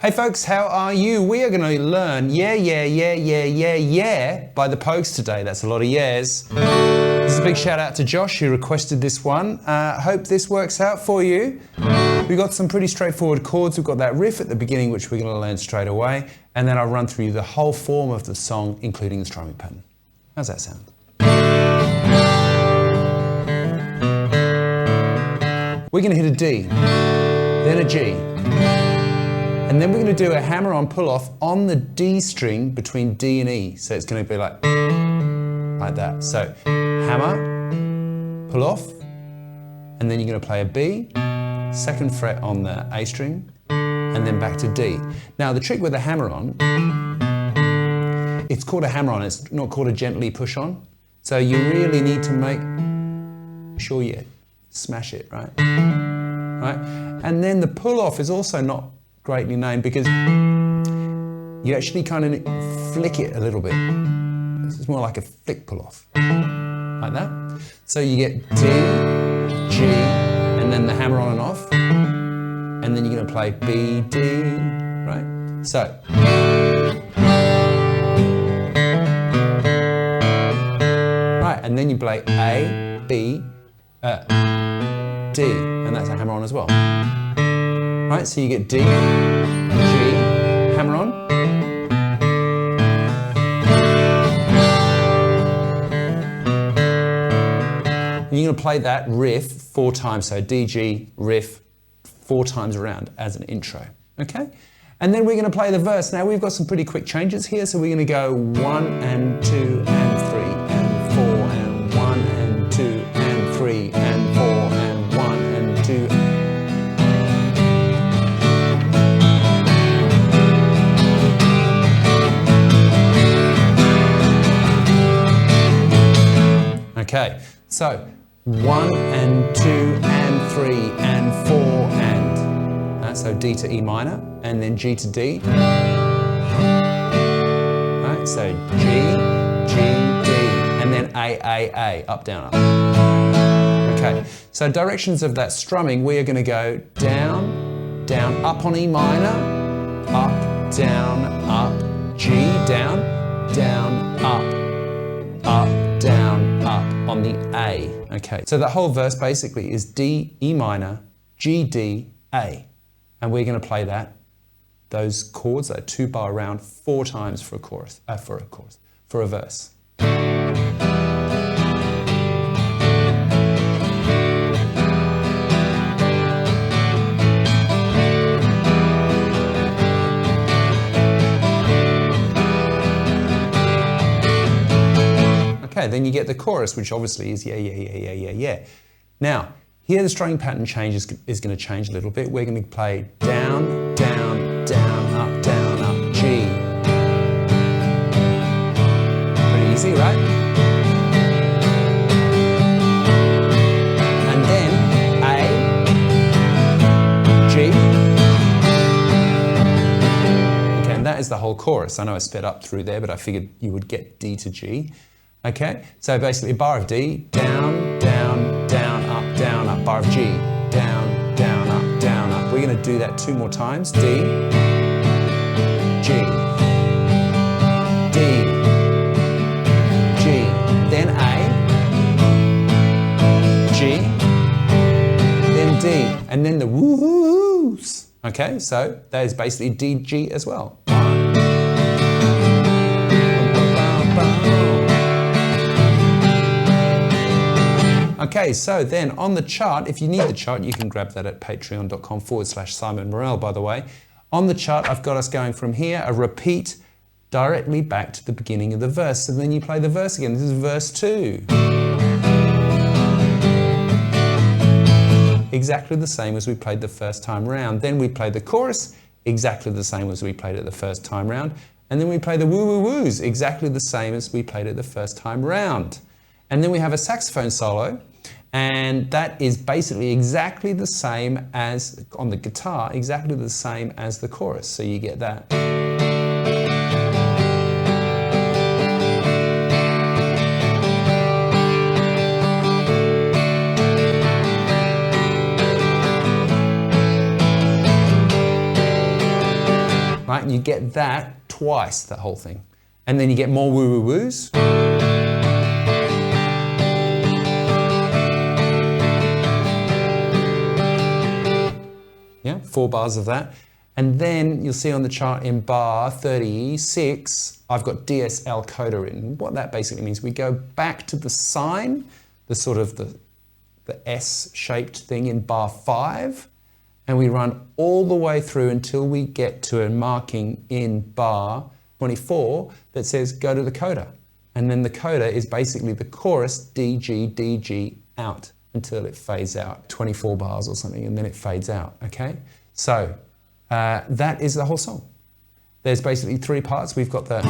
Hey folks, how are you? We are going to learn yeah, yeah, yeah, yeah, yeah, yeah by the Pogues today. That's a lot of yeahs. This is a big shout out to Josh who requested this one. Hope this works out for you. We've got some pretty straightforward chords. We've got that riff at the beginning, which we're going to learn straight away. And then I'll run through the whole form of the song, including the strumming pattern. How's that sound? We're going to hit a D, then a G. And then we're going to do a hammer-on pull-off on the D string between D and E. So it's going to be like that. So hammer, pull-off, and then you're going to play a B, second fret on the A string, and then back to D. Now the trick with a hammer-on, it's called a hammer-on, it's not called a gently push-on. So you really need to make sure you smash it, right? And then the pull-off is also not greatly named because you actually kind of flick it a little bit. It's more like a flick pull-off, like that. So you get D, G, and then the hammer on and off, and then you're going to play B, D, right? So. Right, and then you play A, B, D, and that's a hammer on as well. Right, so you get D, G, hammer on. And you're going to play that riff 4 times, so D, G, riff 4 times around as an intro, okay? And then we're going to play the verse. Now we've got some pretty quick changes here, so we're going to go 1 and 2 and 3 and 4 and 1 and 2 and 3 and 4 and 1 and 2. Okay, so 1 and 2 and 3 and 4 and, so D to E minor, and then G to D. Right, so G, G, D, and then A, up, down, up. Okay, so directions of that strumming, we are going to go down, down, up on E minor, up, down, G, down, down, up, down, up on the A. Okay, so the whole verse basically is D, E minor, G, D, A. And we're going to play those chords, that 2-bar round, 4 times for a verse. Okay, then you get the chorus, which obviously is yeah, yeah, yeah, yeah, yeah, yeah. Now, here the strumming pattern is going to change a little bit. We're going to play down, down, down, up, G. Pretty easy, right? And then A, G. Okay, and that is the whole chorus. I know I sped up through there, but I figured you would get D to G. Okay, so basically a bar of D, down, down, down, up, bar of G, down, down, up, We're going to do that 2 more times. D, G, D, G, then A, G, then D, and then the woo-oo-ooos. Okay, so that is basically D, G as well. Okay, so then on the chart, if you need the chart, you can grab that at patreon.com/Simon Morell, by the way. On the chart, I've got us going from here, a repeat directly back to the beginning of the verse. And then you play the verse again. This is verse 2. Exactly the same as we played the first time round. Then we play the chorus, exactly the same as we played it the first time round. And then we play the woo-oo-ooos, exactly the same as we played it the first time round. And then we have a saxophone solo, and that is basically exactly the same as, on the guitar, exactly the same as the chorus. So you get that. you get that twice, the whole thing. And then you get more woo-oo-ooos. Yeah, 4 bars of that. And then you'll see on the chart in bar 36, I've got DSL coda written. What that basically means, we go back to the sign, the sort of the S-shaped thing in bar 5, and we run all the way through until we get to a marking in bar 24 that says go to the coda. And then the coda is basically the chorus D, G, D, G out until it fades out, 24 bars or something, and then it fades out, okay? So that is the whole song. There's basically 3 parts. We've got the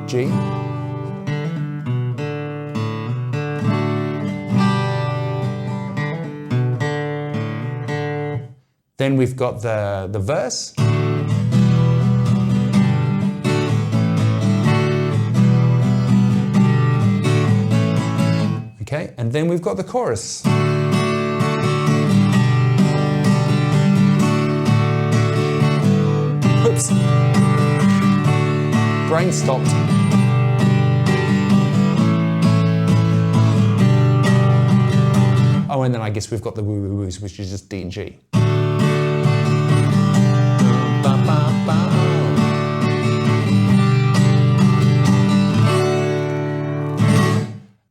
G, then we've got the verse, okay, and then we've got the chorus. Oops. Brain stopped. Oh, and then I guess we've got the woo-oo-ooos, which is just D and G.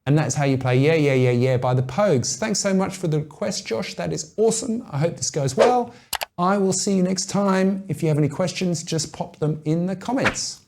And that's how you play Yeah, Yeah, Yeah, Yeah by the Pogues. Thanks so much for the request, Josh. That is awesome. I hope this goes well. I will see you next time. If you have any questions, just pop them in the comments.